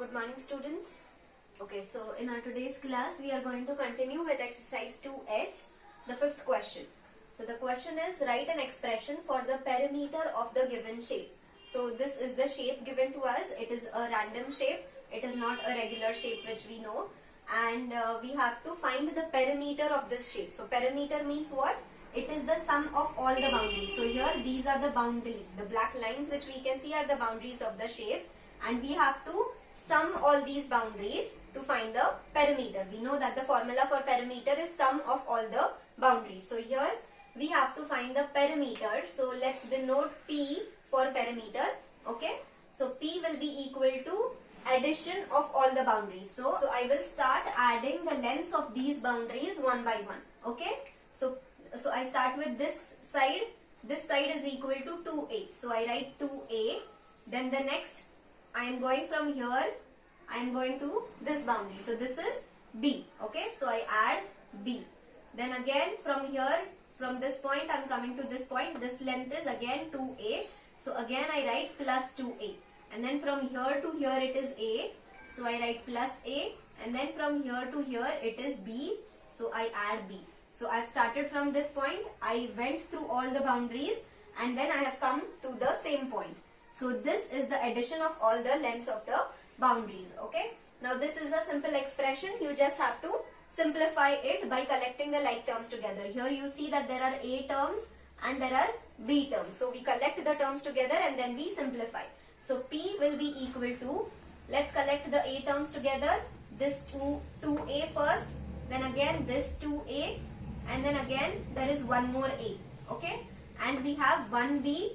Good morning, students. Okay, so in our today's class we are going to continue with exercise 2H, the fifth question. So the question is, write an expression for the perimeter of the given shape. So this is the shape given to us. It is a random shape. It is not a regular shape which we know, and we have to find the perimeter of this shape. So perimeter means what? It is the sum of all the boundaries. So here these are the boundaries. The black lines which we can see are the boundaries of the shape, and we have to sum all these boundaries to find the perimeter. We know that the formula for perimeter is sum of all the boundaries. So here we have to find the perimeter. So let's denote P for perimeter. Okay. So P will be equal to addition of all the boundaries. So I will start adding the lengths of these boundaries one by one. Okay. So I start with this side. This side is equal to 2A. So I write 2A. Then the next, I am going from here, I am going to this boundary. So this is B. Okay. So I add B. Then again from here, from this point I am coming to this point. This length is again 2A. So again I write plus 2A. And then from here to here it is A. So I write plus A. And then from here to here it is B. So I add B. So I have started from this point. I went through all the boundaries and then I have come to the same point. So this is the addition of all the lengths of the boundaries. Okay. Now this is a simple expression. You just have to simplify it by collecting the like terms together. Here you see that there are A terms and there are B terms. So we collect the terms together and then we simplify. So P will be equal to, let's collect the A terms together. This 2A first, then again this 2A, and then again there is one more A. Okay. And we have 1B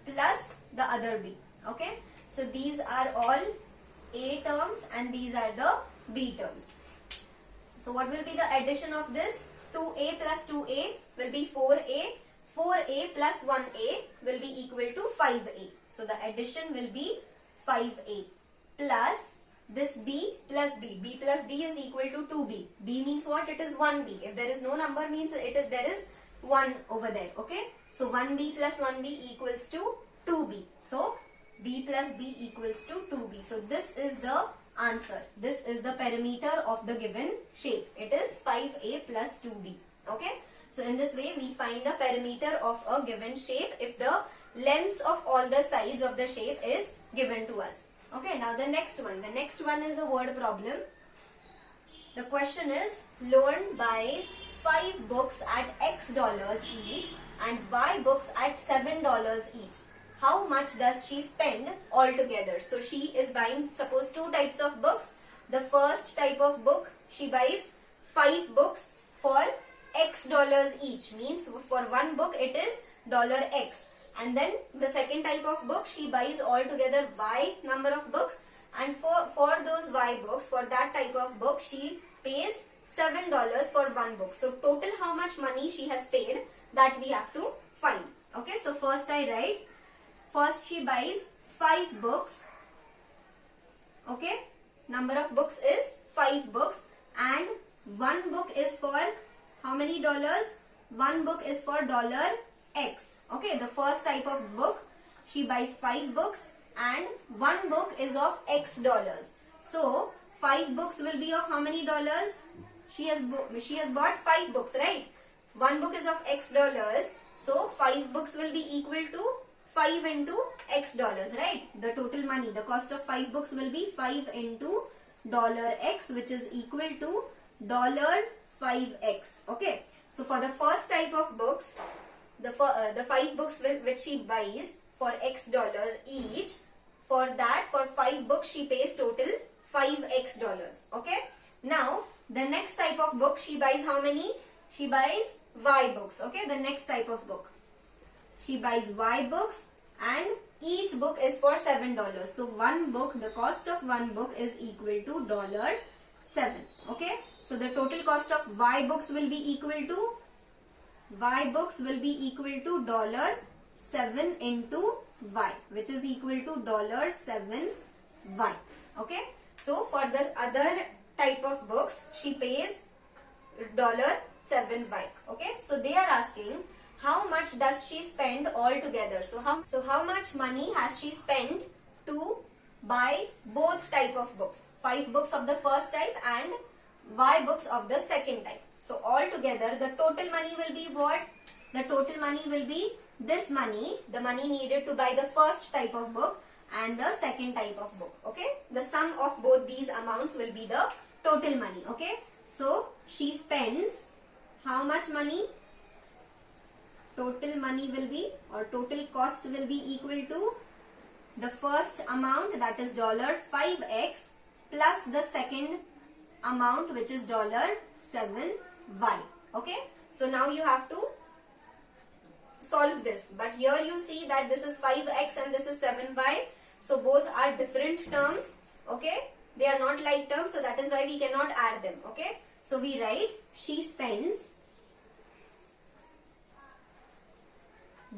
plus the other B. Okay. So these are all A terms and these are the B terms. So what will be the addition of this? 2A plus 2A will be 4A. 4A plus 1A will be equal to 5A. So the addition will be 5A plus this B plus B. B plus B is equal to 2B. B means what? It is 1B. If there is no number means there is 1 over there. Okay. So 1B plus 1B equals to 2B. So B plus B equals to 2B. So this is the answer. This is the perimeter of the given shape. It is 5A plus 2B. Okay. So in this way we find the perimeter of a given shape if the lengths of all the sides of the shape is given to us. Okay. Now the next one. The next one is a word problem. The question is, Lauren buys 5 books at X dollars each and Y books at $7 each. How much does she spend altogether? So she is buying, suppose, 2 types of books. The first type of book, she buys 5 books for X dollars each. Means for one book it is $X. And then the second type of book, she buys altogether Y number of books. And for those Y books, for that type of book, she pays $7 for one book. So total how much money she has paid, that we have to find. Okay, so first I write, first she buys 5 books. Okay, number of books is 5 books and one book is for how many dollars? One book is for $X. Okay, the first type of book, she buys 5 books and one book is of X dollars. So 5 books will be of how many dollars? She has bought 5 books, right? One book is of X dollars. So 5 books will be equal to 5 into X dollars, right? The total money, the cost of 5 books will be 5 into $X, which is equal to $5X. Okay. So for the first type of books, the 5 books which she buys for X dollars each, for 5 books she pays total $5X. Okay. Now the next type of book, she buys how many? She buys Y books. Okay. The next type of book, she buys Y books and each book is for $7. So one book, the cost of one book is equal to $7. Okay. So the total cost of Y books will be equal to $7 into Y, which is equal to $7Y. Okay. So for this other type of books, she pays $7Y. Okay. So they are asking, how much does she spend altogether? So how much money has she spent to buy both type of books. 5 books of the first type and Y books of the second type. So all together the total money will be what? The total money will be this money, the money needed to buy the first type of book and the second type of book. Okay, the sum of both these amounts will be the total money. Okay, so she spends how much money? Total money will be, or total cost will be equal to the first amount, that is $5x, plus the second amount, which is $7y. Okay, so now you have to solve this, but here you see that this is 5x and this is 7y, so both are different terms. Okay, they are not like terms, so that is why we cannot add them. Okay, so we write she spends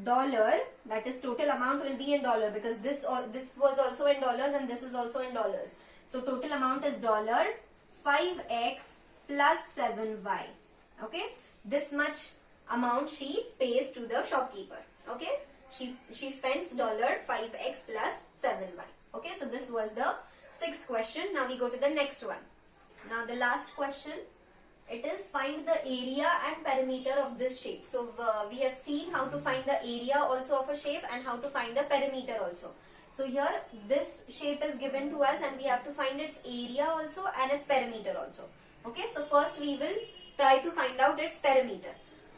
dollar, that is total amount will be in dollar, because this was also in dollars and this is also in dollars. So total amount is $5x plus 7y. Okay, this much amount she pays to the shopkeeper. Okay, she spends $5x plus 7y. Okay, so this was the 6th question. Now we go to the next one. Now the last question, it is find the area and perimeter of this shape. So we have seen how to find the area also of a shape and how to find the perimeter also. So here this shape is given to us and we have to find its area also and its perimeter also. Okay, so first we will try to find out its perimeter.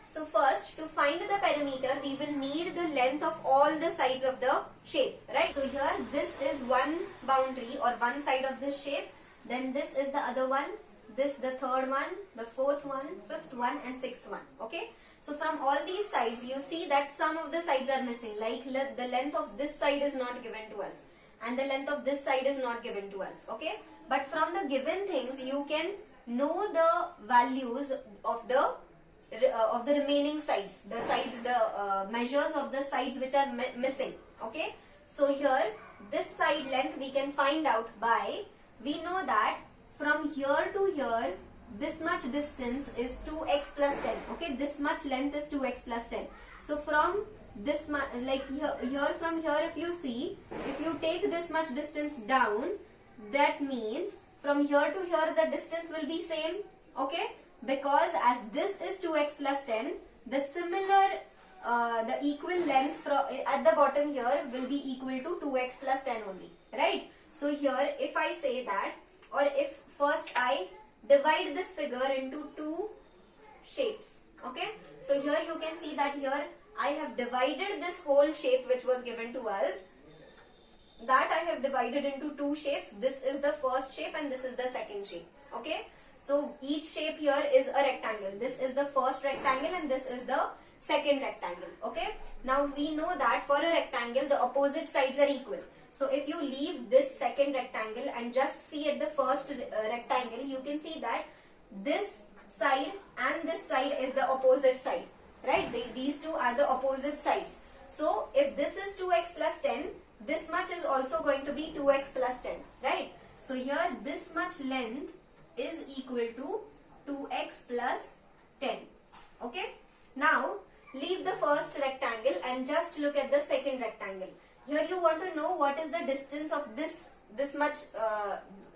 So first, to find the perimeter, we will need the length of all the sides of the shape, right? So here this is one boundary or one side of this shape, then this is the other one, this the third one, the fourth one, fifth one and sixth one. Okay, so from all these sides you see that some of the sides are missing, like the length of this side is not given to us and the length of this side is not given to us. Okay, but from the given things you can know the values of the remaining sides, the measures of the sides which are missing. Okay, so here this side length we can find out by, we know that from here to here this much distance is 2x plus 10. Okay, this much length is 2x plus 10. So from this much, like here from here, if you see, if you take this much distance down, that means from here to here the distance will be same. Okay, because as this is 2x plus 10, the similar the equal length from at the bottom here will be equal to 2x plus 10 only, right? So here if I say that, or if first I divide this figure into two shapes. Okay, so here you can see that here I have divided this whole shape which was given to us, that I have divided into two shapes. This is the first shape and this is the second shape. Okay, so each shape here is a rectangle. This is the first rectangle and this is the second rectangle. Okay, now we know that for a rectangle the opposite sides are equal. So if you leave this second rectangle and just see at the first rectangle, you can see that this side and this side is the opposite side, right? These two are the opposite sides. So if this is 2x plus 10, this much is also going to be 2x plus 10, right? So here this much length is equal to 2x plus 10. Okay, now leave the first rectangle and just look at the second rectangle. Here you want to know what is the distance of this much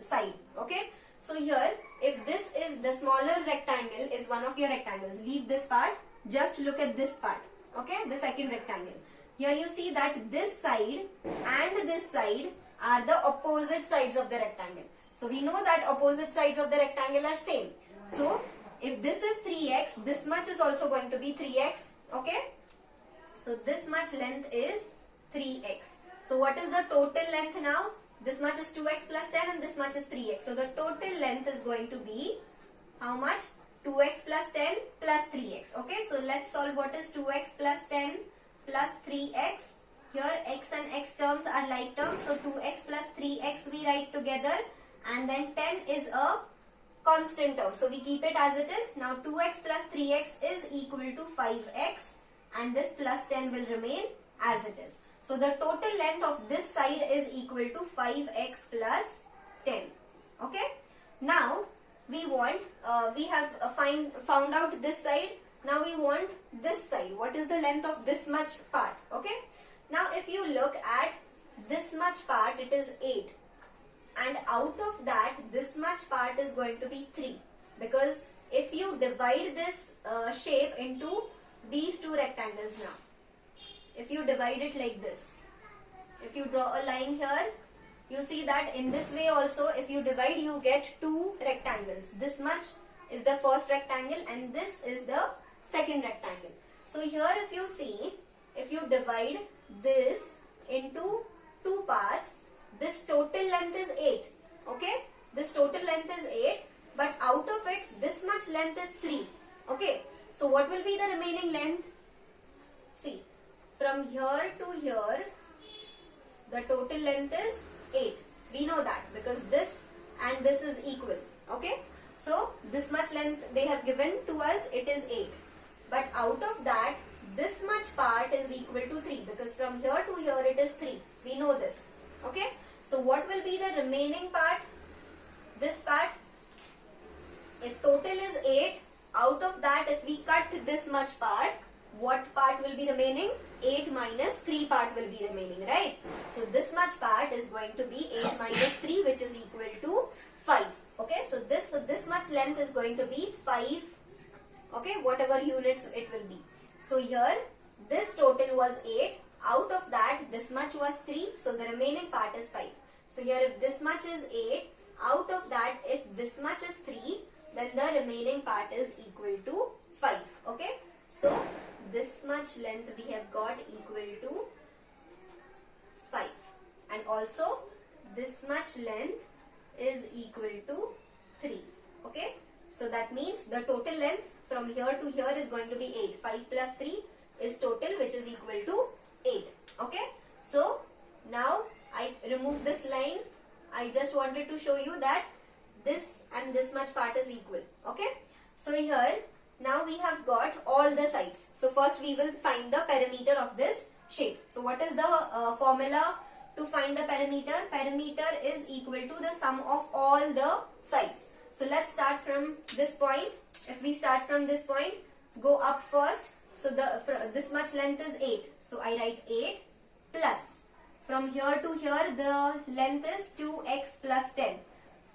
side. Okay, so here if this is the smaller rectangle is one of your rectangles, leave this part, just look at this part. Okay, the second rectangle. Here you see that this side and this side are the opposite sides of the rectangle. So we know that opposite sides of the rectangle are same. So if this is 3x, this much is also going to be 3x. Okay, so this much length is 3x. So what is the total length now? This much is 2x plus 10 and this much is 3x. So the total length is going to be how much? 2x plus 10 plus 3x. Okay, so let's solve what is 2x plus 10 plus 3x. Here x and x terms are like terms. So 2x plus 3x we write together, and then 10 is a constant term. So we keep it as it is. Now 2x plus 3x is equal to 5x and this plus 10 will remain as it is. So the total length of this side is equal to 5x plus 10. Okay. Now we want, we have found out this side. Now we want this side. What is the length of this much part? Okay. Now if you look at this much part, it is 8. and out of that this much part is going to be 3, because if you divide this shape into these two rectangles now, if you divide it like this, if you draw a line here, you see that in this way also if you divide you get two rectangles. This much is the first rectangle and this is the second rectangle. So here if you see, if you divide this into two parts, this total length is 8. Okay, this total length is 8, but out of it this much length is 3. Okay, so what will be the remaining length? See, from here to here the total length is 8. We know that because this and this is equal. Okay, so this much length they have given to us, it is 8, but out of that this much part is equal to 3, because from here to here it is 3. We know this. Okay, so what will be the remaining part? This part. If total is 8, out of that if we cut this much part, what part will be remaining? 8 minus 3 part will be remaining, right? So this much part is going to be 8 minus 3, which is equal to 5. Okay, so this much length is going to be 5. Okay, whatever units it will be. So here this total was 8. Out of that this much was 3. So the remaining part is 5. So here if this much is 8, out of that if this much is 3, then the remaining part is equal to 5. Okay, so this much length we have got equal to 5, and also this much length is equal to 3. Okay, so that means the total length from here to here is going to be 8. 5 plus 3 is total, which is equal to 8. Okay, so now I remove this line. I just wanted to show you that this and this much part is equal. Okay, so here now we have got all the sides. So first we will find the perimeter of this shape. So what is the formula to find the perimeter? Perimeter is equal to the sum of all the sides. So let's start from this point. If we start from this point, go up first. So this much length is 8. So I write 8 plus, from here to here the length is 2x plus 10.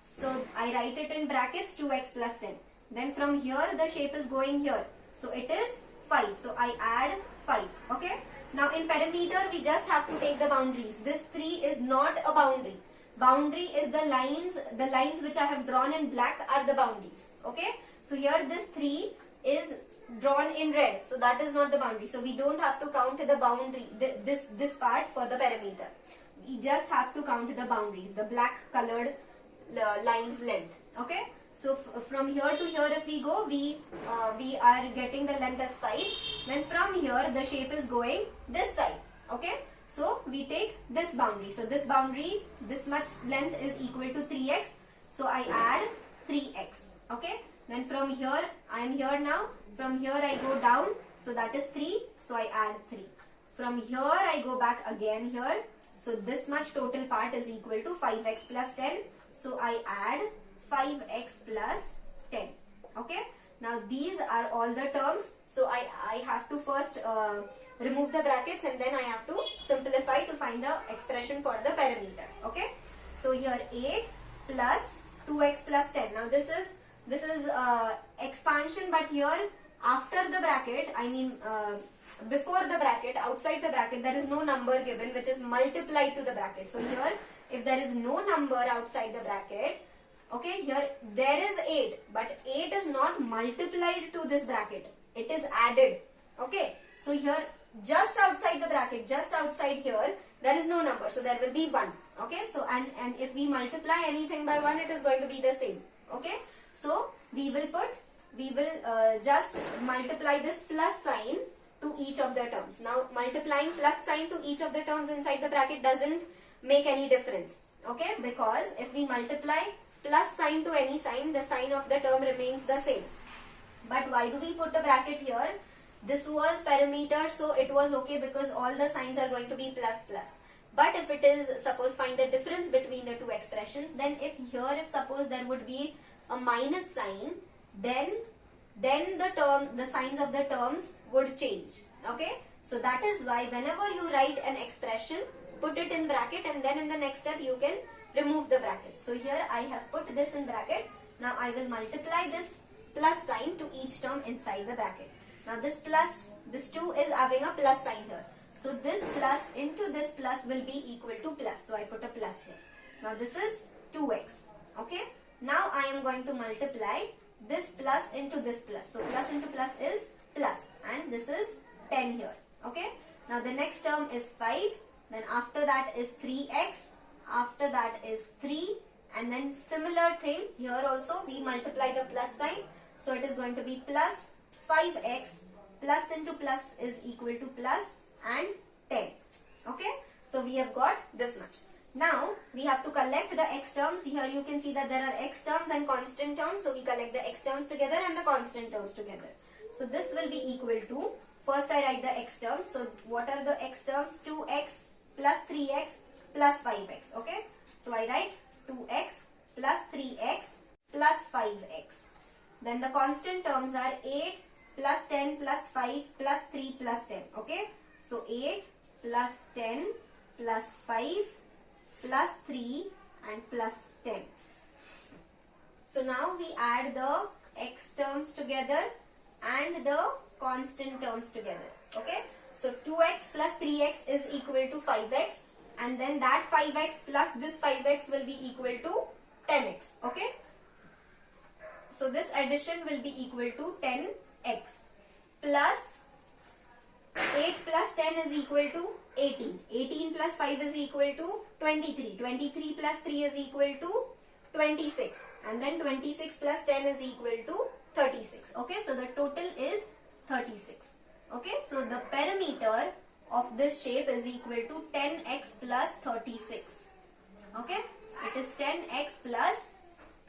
So I write it in brackets 2x plus 10. Then from here the shape is going here. So it is 5. So I add 5. Okay. Now in perimeter we just have to take the boundaries. This 3 is not a boundary. Boundary is the lines which I have drawn in black are the boundaries. Okay. So here this 3 is drawn in red. So that is not the boundary. So we don't have to count the boundary, this part for the perimeter. We just have to count the boundaries, the black colored lines length. Okay. So from here to here if we go, we are getting the length as 5. Then from here the shape is going this side. Okay. So we take this boundary. So this boundary, this much length is equal to 3x. So I add 3x. Okay. Then from here, I am here now. From here I go down. So that is 3. So I add 3. From here I go back again here. So this much total part is equal to 5x plus 10. So I add 5x plus 10. Okay. Now these are all the terms. So I have to first remove the brackets and then I have to simplify to find the expression for the perimeter. Okay. So here 8 plus 2x plus 10. Now this is expansion, but here after the bracket, I mean before the bracket, outside the bracket, there is no number given which is multiplied to the bracket. So here if there is no number outside the bracket, okay, here there is 8, but 8 is not multiplied to this bracket. It is added. Okay. So here just outside the bracket, just outside here, there is no number. So there will be 1. Okay. So and if we multiply anything by 1, it is going to be the same. Okay. So we will just multiply this plus sign to each of the terms. Now multiplying plus sign to each of the terms inside the bracket doesn't make any difference. Okay. Because if we multiply plus sign to any sign, the sign of the term remains the same. But why do we put a bracket here? This was perimeter, so it was okay because all the signs are going to be plus plus. But if it is, suppose find the difference between the two expressions, then if suppose there would be a minus sign, then the signs of the terms would change. Okay. So that is why whenever you write an expression, put it in bracket and then in the next step you can remove the bracket. So here I have put this in bracket. Now I will multiply this plus sign to each term inside the bracket. Now this 2 is having a plus sign here. So this plus into this plus will be equal to plus. So I put a plus here. Now this is 2x. Okay. Now I am going to multiply this plus into this plus. So plus into plus is plus, and this is 10 here. Okay. Now the next term is 5. Then after that is 3x. After that is 3. And then similar thing here also we multiply the plus sign. So it is going to be plus 5x. Plus into plus is equal to plus and 10. Okay. So we have got this much. Now we have to collect the x terms. Here you can see that there are x terms and constant terms. So we collect the x terms together and the constant terms together. So this will be equal to, first I write the x terms. So what are the x terms? 2x plus 3x plus 5x. Okay. So I write 2x plus 3x plus 5x. Then the constant terms are 8 plus 10 plus 5 plus 3 plus 10. Okay. So 8 plus 10 plus 5 plus 3 and plus 10. So now we add the x terms together and the constant terms together. Okay. So 2x plus 3x is equal to 5x, and then that 5x plus this 5x will be equal to 10x. Okay. So this addition will be equal to 10x plus 8 plus 10 is equal to 18. 18 plus 5 is equal to 23. 23 plus 3 is equal to 26. And then 26 plus 10 is equal to 36. Okay, so the total is 36. Okay, so the perimeter of this shape is equal to 10x plus 36. Okay, it is 10x plus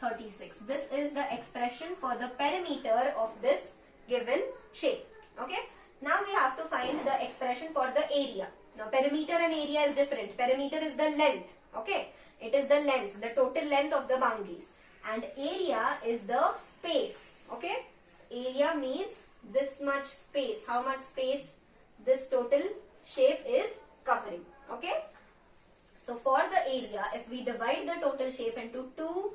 36. This is the expression for the perimeter of this given shape. Okay. Now we have to find the expression for the area. Now perimeter and area is different. Perimeter is the length. Okay. It is the length, the total length of the boundaries. And area is the space. Okay. Area means this much space. How much space this total shape is covering. Okay. So for the area, if we divide the total shape into two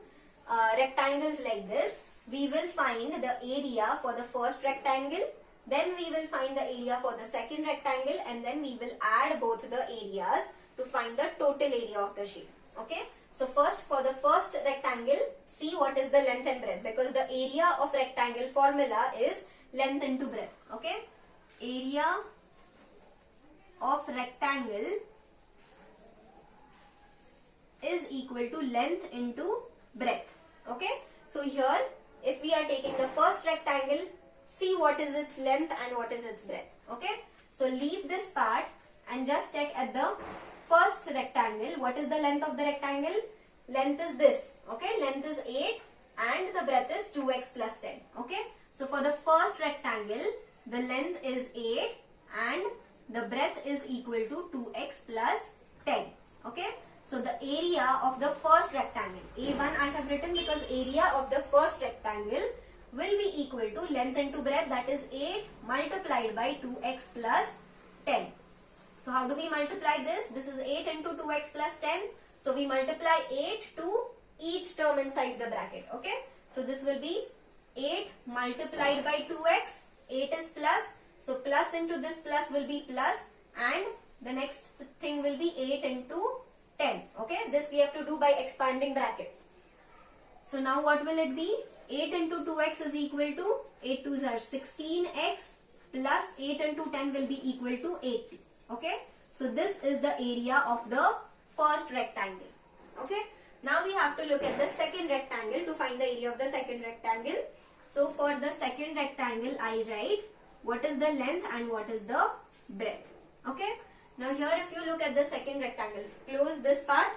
rectangles like this, we will find the area for the first rectangle. Then we will find the area for the second rectangle, and then we will add both the areas to find the total area of the shape. Okay. So first, for the first rectangle, see what is the length and breadth, because the area of rectangle formula is length into breadth. Okay. Area of rectangle is equal to length into breadth. Okay. So here, if we are taking the first rectangle, see what is its length and what is its breadth. Okay. So leave this part and just check at the first rectangle. What is the length of the rectangle? Length is this. Okay. Length is 8 and the breadth is 2x plus 10. Okay. So for the first rectangle, the length is 8 and the breadth is equal to 2x plus 10. Okay. So the area of the first rectangle, A1 I have written because area of the first rectangle will be equal to length into breadth, that is 8 multiplied by 2x plus 10. So how do we multiply this? This is 8 into 2x plus 10. So we multiply 8 to each term inside the bracket. Okay. So this will be 8 multiplied by 2x. 8 is plus. So plus into this plus will be plus, and the next thing will be 8 into 10. Okay. This we have to do by expanding brackets. So now what will it be? 8 into 2x is equal to 8 2s are 16x plus 8 into 10 will be equal to 80. Okay. So this is the area of the first rectangle. Okay. Now we have to look at the second rectangle to find the area of the second rectangle. So for the second rectangle, I write what is the length and what is the breadth. Okay. Now here if you look at the second rectangle, close this part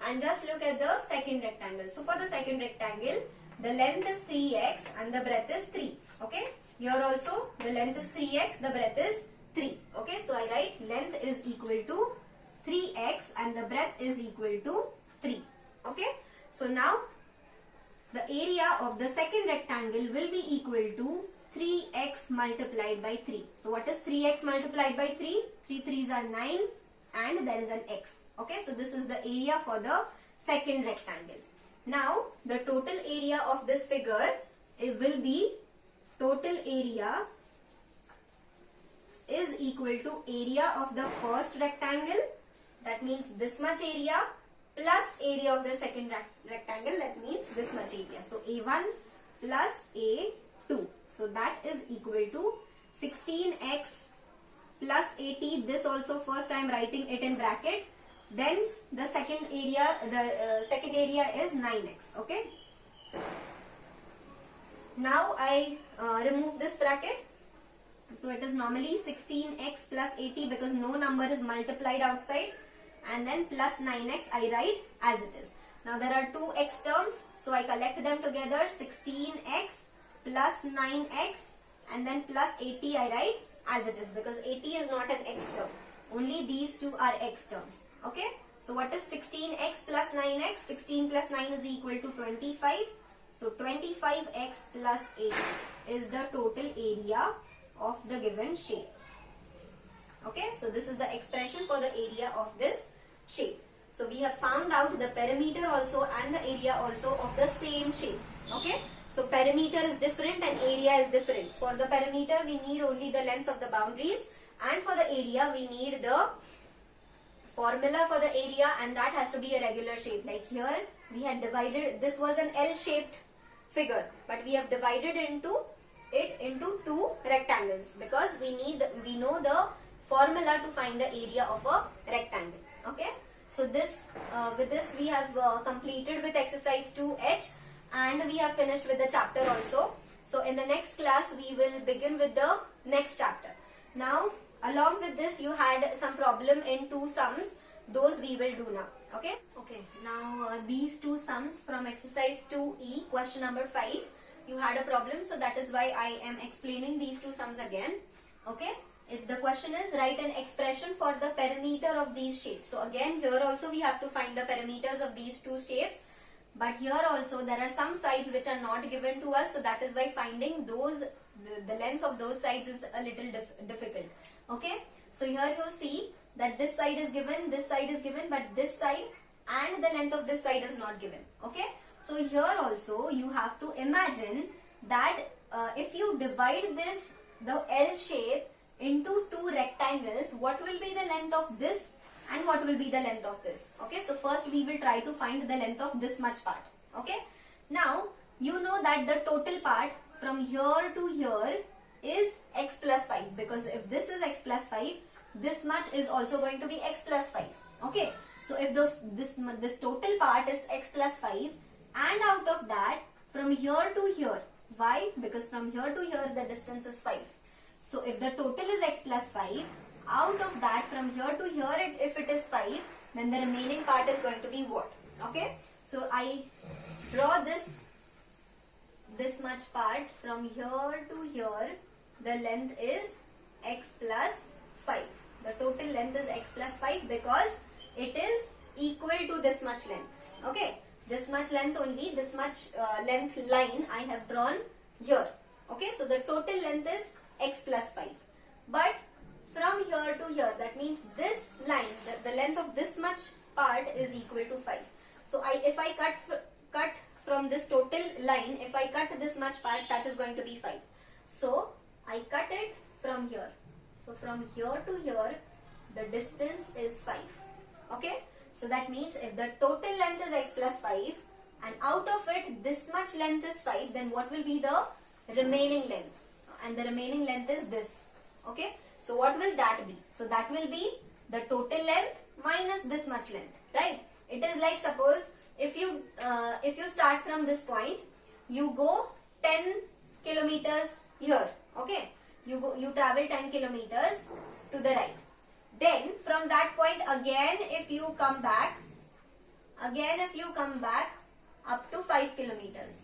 and just look at the second rectangle. So for the second rectangle, the length is 3x and the breadth is 3. Okay. Here also the length is 3x, the breadth is 3. Okay. So I write length is equal to 3x and the breadth is equal to 3. Okay. So now the area of the second rectangle will be equal to 3x multiplied by 3. So what is 3x multiplied by 3? 3 3s are 9 and there is an x. Okay. So this is the area for the second rectangle. Now the total area of this figure, it will be total area is equal to area of the first rectangle, that means this much area, plus area of the second rectangle, that means this much area. So A1 plus A2. So that is equal to 16x plus 80. This also first I am writing it in bracket. Then the second area, is 9x. Okay. Now I remove this bracket. So it is normally 16x plus 80 because no number is multiplied outside, and then plus 9x I write as it is. Now there are two x terms, so I collect them together, 16x plus 9x, and then plus 80 I write as it is because 80 is not an x term. Only these two are x terms. Okay. So what is 16x plus 9x? 16 plus 9 is equal to 25. So 25x plus 8 is the total area of the given shape. Okay, so this is the expression for the area of this shape. So we have found out the perimeter also and the area also of the same shape. Okay, so perimeter is different and area is different. For the perimeter we need only the lengths of the boundaries, and for the area we need the formula for the area, and that has to be a regular shape. Like here we had divided, this was an L-shaped figure, but we have divided it into two rectangles because we know the formula to find the area of a rectangle. Okay, so this with this we have completed with exercise 2H, and we have finished with the chapter also. So in the next class we will begin with the next chapter. Now along with this you had some problem in two sums, those we will do now. Okay, now these two sums from exercise 2E, question number 5, you had a problem, so that is why I am explaining these two sums again. Okay, if the question is write an expression for the perimeter of these shapes. So again here also we have to find the perimeters of these two shapes, but here also there are some sides which are not given to us, so that is why finding those the lengths of those sides is a little difficult. Okay, so here you see that this side is given, but this side and the length of this side is not given. Okay, so here also you have to imagine that if you divide the L shape into two rectangles, what will be the length of this and what will be the length of this? Okay, so first we will try to find the length of this much part. Okay, now you know that the total part from here to here is x plus 5, because if this is x plus 5, this much is also going to be x plus 5. Okay, so if this total part is x plus 5, and out of that from here to here, why? Because from here to here the distance is 5. So if the total is x plus 5, out of that from here to here, if it is 5, then the remaining part is going to be what? Okay, so I draw this much part from here to here. The length is x plus 5. The total length is x plus 5 because it is equal to this much length. Okay, this much length only, this much length line I have drawn here. Okay, so the total length is x plus 5. But from here to here, that means this line, the length of this much part is equal to 5. So if I cut from this total line, if I cut this much part, that is going to be 5. So I cut it from here. So from here to here, the distance is 5. Okay, so that means if the total length is x plus 5 and out of it this much length is 5, then what will be the remaining length? And the remaining length is this. Okay, so what will that be? So that will be the total length minus this much length, right? It is like, suppose if you start from this point, you go 10 kilometers here. Okay, you travel 10 kilometers to the right. Then from that point again if you come back up to 5 kilometers.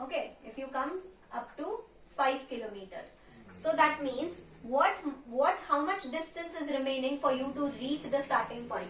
Okay, if you come up to 5 kilometers. So that means how much distance is remaining for you to reach the starting point?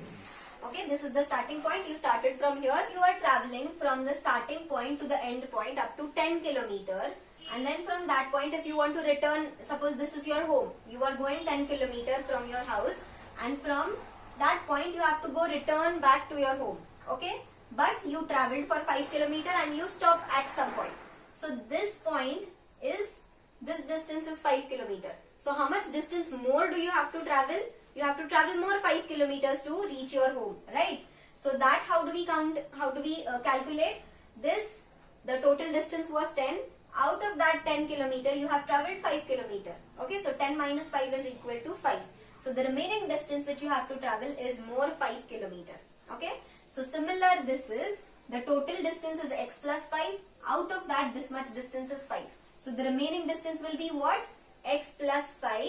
Okay, this is the starting point. You started from here. You are traveling from the starting point to the end point up to 10 kilometers. And then from that point, if you want to return, suppose this is your home. You are going 10 kilometers from your house. And from that point, you have to go return back to your home. Okay. but you traveled for 5 kilometer and you stopped at some point. So this point is, this distance is 5 kilometer. So how much distance more do you have to travel? You have to travel more 5 kilometers to reach your home, right? So that how do we count, how do we calculate this? The total distance was 10. Out of that 10 kilometer, you have traveled 5 kilometer. Okay, so 10 minus 5 is equal to 5. So the remaining distance which you have to travel is more 5 kilometer. Okay, so similar, this is the total distance is x plus 5. Out of that, this much distance is 5. So the remaining distance will be what? X plus 5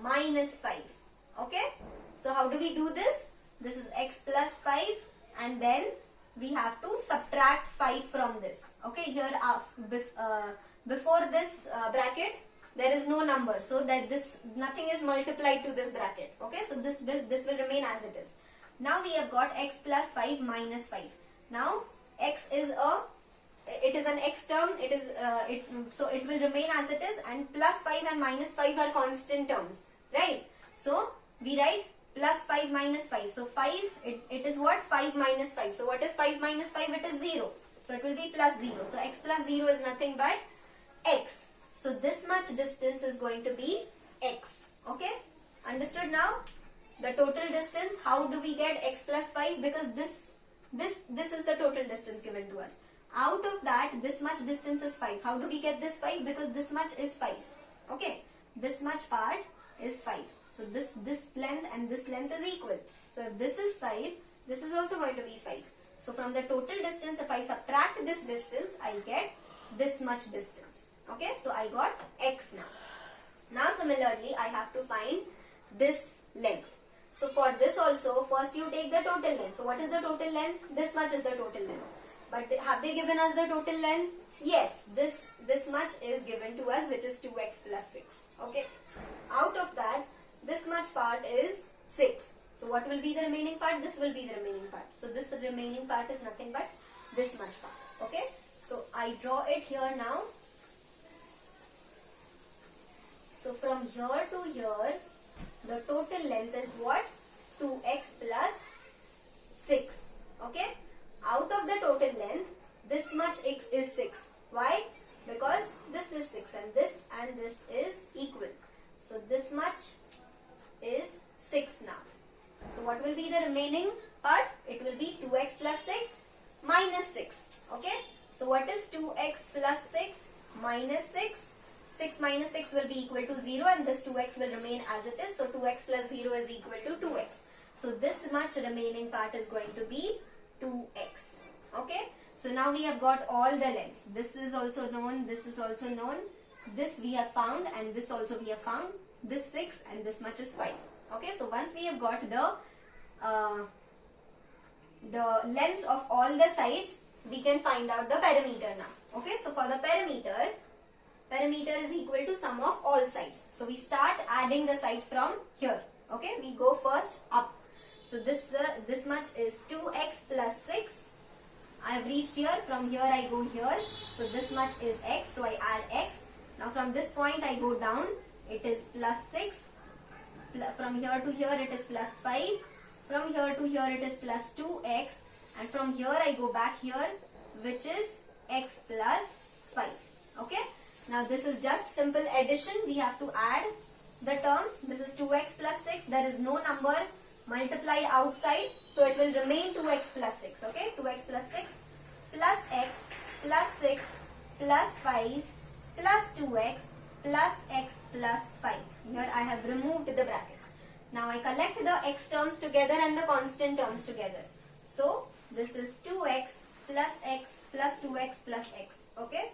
minus 5. Okay, so how do we do this? This is x plus 5 and then we have to subtract 5 from this. Okay, here before this bracket there is no number, so that this nothing is multiplied to this bracket. Okay, so this will remain as it is. Now we have got x plus 5 minus 5. Now x is an x term, so it will remain as it is, and plus 5 and minus 5 are constant terms, right? So we write plus 5 minus 5. So 5, it is what? 5 minus 5. So what is 5 minus 5? It is 0. So it will be plus 0. So x plus 0 is nothing but x. So this much distance is going to be x. Okay? Understood now? The total distance, how do we get x plus 5? Because this is the total distance given to us. Out of that, this much distance is 5. How do we get this 5? Because this much is 5. Okay? This much part is 5. So this length and this length is equal. So if this is 5, this is also going to be 5. So from the total distance, if I subtract this distance, I get this much distance. Okay, so I got x now. Now similarly, I have to find this length. So for this also, first you take the total length. So what is the total length? This much is the total length. But have they given us the total length? Yes, this much is given to us, which is 2x plus 6. Okay, out of that, this much part is 6. So what will be the remaining part? This will be the remaining part. So this remaining part is nothing but this much part. Okay, so I draw it here now. So from here to here, the total length is what? 2x plus 6. Okay, out of the total length, this much x is 6. Why? Because this is 6 and this is equal. So this much is 6 now. So what will be the remaining part? It will be 2x plus 6 minus 6. Okay, so what is 2x plus 6 minus 6? 6 minus 6 will be equal to 0 and this 2x will remain as it is. So 2x plus 0 is equal to 2x. So this much remaining part is going to be 2x. Okay, so now we have got all the lengths. This is also known, this is also known. This we have found and this also we have found. This 6 and this much is 5. Okay, so once we have got the lengths of all the sides, we can find out the perimeter now. Okay, so for the perimeter is equal to sum of all sides. So we start adding the sides from here. Okay, we go first up. So this much is 2x plus 6. I have reached here. From here I go here. So this much is x. So I add x. Now from this point I go down. It is plus 6. From here to here it is plus 5. From here to here it is plus 2x. And from here I go back here, which is x plus 5. Okay. Now this is just simple addition. We have to add the terms. This is 2x plus 6. There is no number multiplied outside. So it will remain 2x plus 6. Okay. 2x plus 6 plus x plus 6 plus 5 plus 2x plus x plus 5. Here I have removed the brackets. Now I collect the x terms together and the constant terms together. So this is 2x plus x plus 2x plus x. Okay.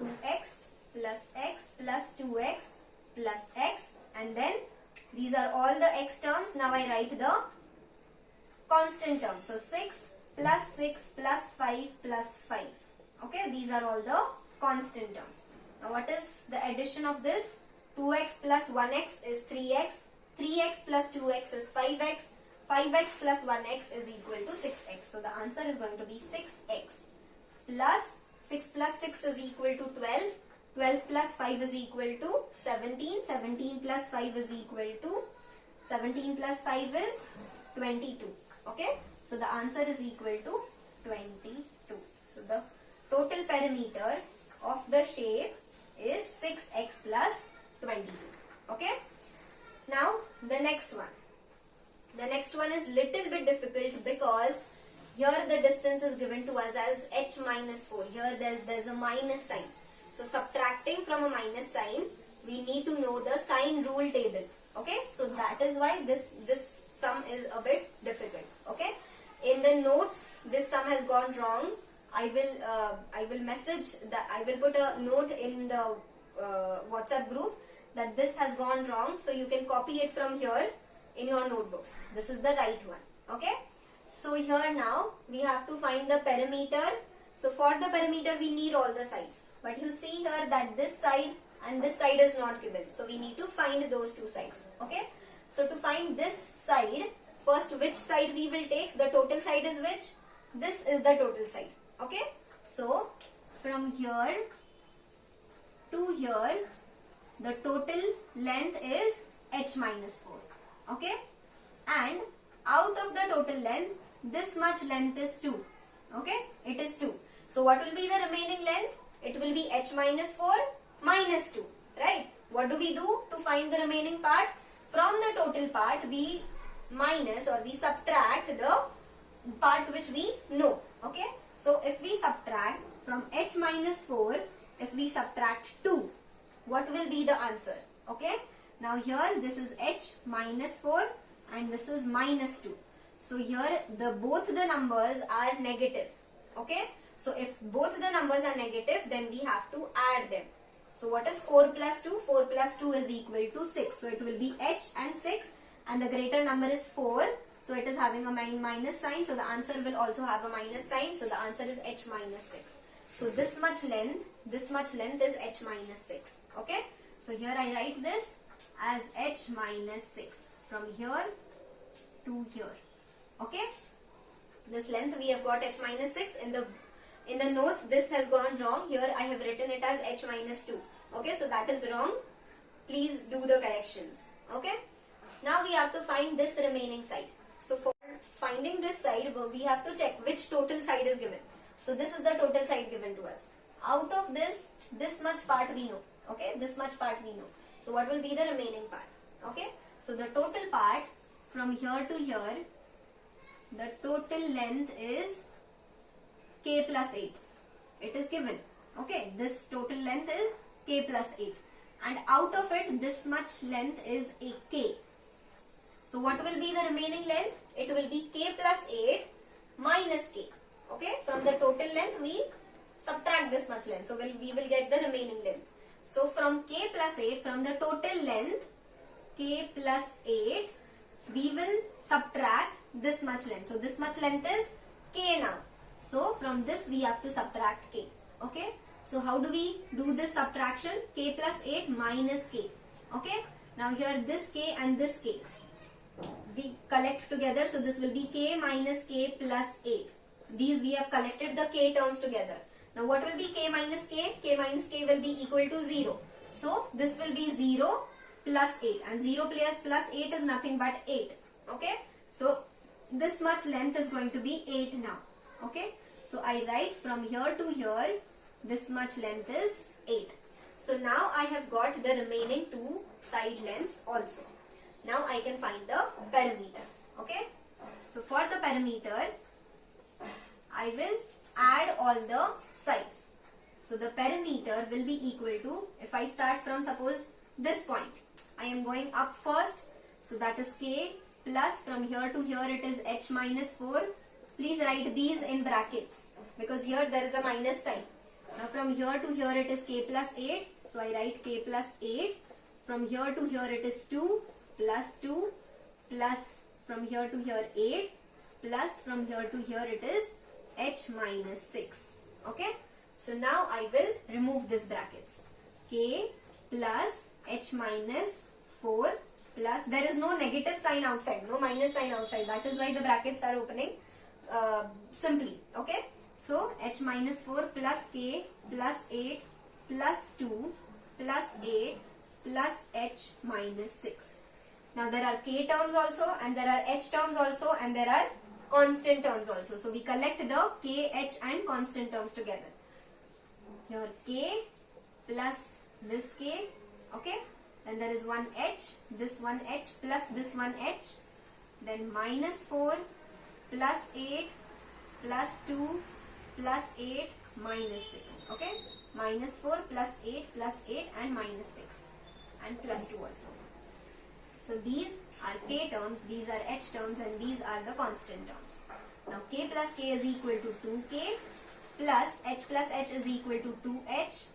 2x plus x plus 2x plus x, and then these are all the x terms. Now I write the constant terms. So 6 plus 6 plus 5 plus 5. Okay, these are all the constant terms. Now what is the addition of this? 2x plus 1x is 3x. 3x plus 2x is 5x. 5x plus 1x is equal to 6x. So the answer is going to be 6x plus 6 plus 6 is equal to 12. 12 plus 5 is equal to 17. 17 plus 5 is equal to 17 plus 5 is 22. Okay. So the answer is equal to 22. So the total perimeter of the shape is 6x plus 22. Okay. Now the next one. The next one is little bit difficult because here the distance is given to us as h minus 4. Here there's a minus sign. So subtracting from a minus sign, we need to know the sign rule table. Okay. So that is why this sum is a bit difficult. Okay. In the notes, this sum has gone wrong. I will message that, I will put a note in the WhatsApp group that this has gone wrong. So you can copy it from here in your notebooks. This is the right one. Okay. So here now we have to find the perimeter. So for the perimeter we need all the sides. But you see here that this side and this side is not given. So we need to find those two sides. Okay. So to find this side, first which side we will take? The total side is which? This is the total side. Okay. So from here to here, the total length is h minus 4. Okay. And out of the total length, this much length is 2. Okay. It is 2. So what will be the remaining length? It will be h minus 4 minus 2. Right. What do we do to find the remaining part? From the total part, we minus or we subtract the part which we know. Okay. So if we subtract from h minus 4, if we subtract 2, what will be the answer? Okay. Now here this is h minus 4 and this is minus 2. So here both the numbers are negative. Okay. So if both the numbers are negative, then we have to add them. So what is 4 plus 2? 4 plus 2 is equal to 6. So it will be h and 6 and the greater number is 4. So it is having a minus sign. So the answer will also have a minus sign. So the answer is h minus 6. So this much length is h minus 6. Okay. So here I write this as h minus 6 from here to here. Okay. This length we have got h minus 6. In the notes this has gone wrong. Here I have written it as h minus 2. Okay. So that is wrong. Please do the corrections. Okay. Now we have to find this remaining side. So for finding this side, we have to check which total side is given. So this is the total side given to us. Out of this much part we know. Okay, this much part we know. So what will be the remaining part? Okay, so the total part from here to here, the total length is k plus 8. It is given. Okay, this total length is k plus 8. And out of it, this much length is a k. So what will be the remaining length? It will be k plus 8 minus k. Okay, from the total length we subtract this much length. So we will get the remaining length. So from k plus 8, from the total length k plus 8, we will subtract this much length. So this much length is k now. So from this we have to subtract k. Okay. So how do we do this subtraction? K plus 8 minus k. Okay. Now here this k and this k we collect together. So this will be k minus k plus 8. These we have collected the k terms together. Now what will be k minus k? K minus k will be equal to 0. So this will be 0 plus 8. And 0 plus 8 is nothing but 8. Okay. So this much length is going to be 8 now. Okay. So I write from here to here, this much length is 8. So now I have got the remaining two side lengths also. Now I can find the perimeter. Okay. So for the perimeter, I will add all the sides. So the perimeter will be equal to, if I start from suppose this point, I am going up first. So that is k plus from here to here it is h minus 4. Please write these in brackets because here there is a minus sign. Now from here to here it is k plus 8. So I write k plus 8. From here to here it is 2 plus 2 plus from here to here 8 plus from here to here it is h minus 6. Okay. So now I will remove this brackets. K plus h minus 4 plus, there is no negative sign outside, no minus sign outside. That is why the brackets are opening simply. Okay. So h minus 4 plus k plus 8 plus 2 plus 8 plus h minus 6. Now there are k terms also and there are h terms also and there are constant terms also. So we collect the k, h and constant terms together. Here k plus this k, okay, then there is one h, this one h plus this one h, then minus 4 plus 8 plus 2 plus 8 minus 6, okay, minus 4 plus 8 plus 8 and minus 6 and plus 2 also. So these are k terms, these are h terms and these are the constant terms. Now k plus k is equal to 2k plus h is equal to 2h,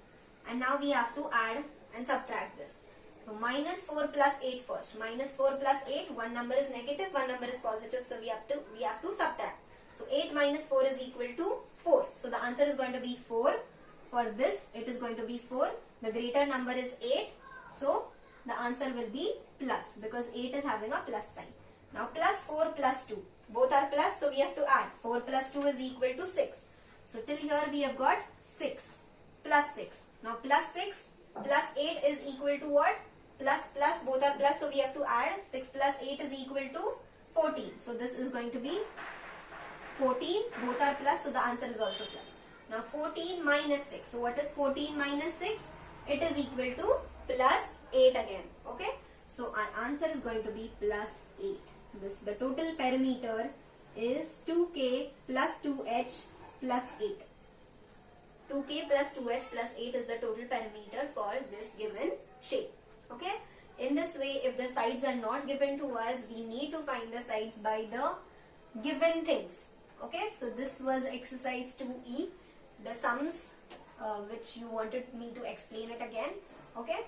and now we have to add and subtract this. So minus 4 plus 8 first. Minus 4 plus 8, one number is negative, one number is positive, so we have to subtract. So 8 minus 4 is equal to 4. So the answer is going to be 4. For this it is going to be 4. The greater number is 8. So the answer will be plus, because 8 is having a plus sign. Now plus 4 plus 2. Both are plus, so we have to add. 4 plus 2 is equal to 6. So till here we have got 6 plus 6. Now plus 6 plus 8 is equal to what? Plus plus, both are plus, so we have to add. 6 plus 8 is equal to 14. So this is going to be 14. Both are plus, so the answer is also plus. Now 14 minus 6. So what is 14 minus 6? It is equal to plus 8 again. Okay. So our answer is going to be plus 8. The total perimeter is 2k plus 2h plus 8. 2k plus 2h plus 8 is the total perimeter for this given shape. Okay. In this way, if the sides are not given to us, we need to find the sides by the given things. Okay. So this was exercise 2e. The sums which you wanted me to explain it again. Okay.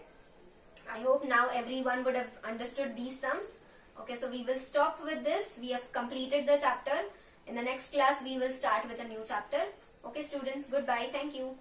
I hope now everyone would have understood these sums. Okay, so we will stop with this. We have completed the chapter. In the next class, we will start with a new chapter. Okay, students, goodbye. Thank you.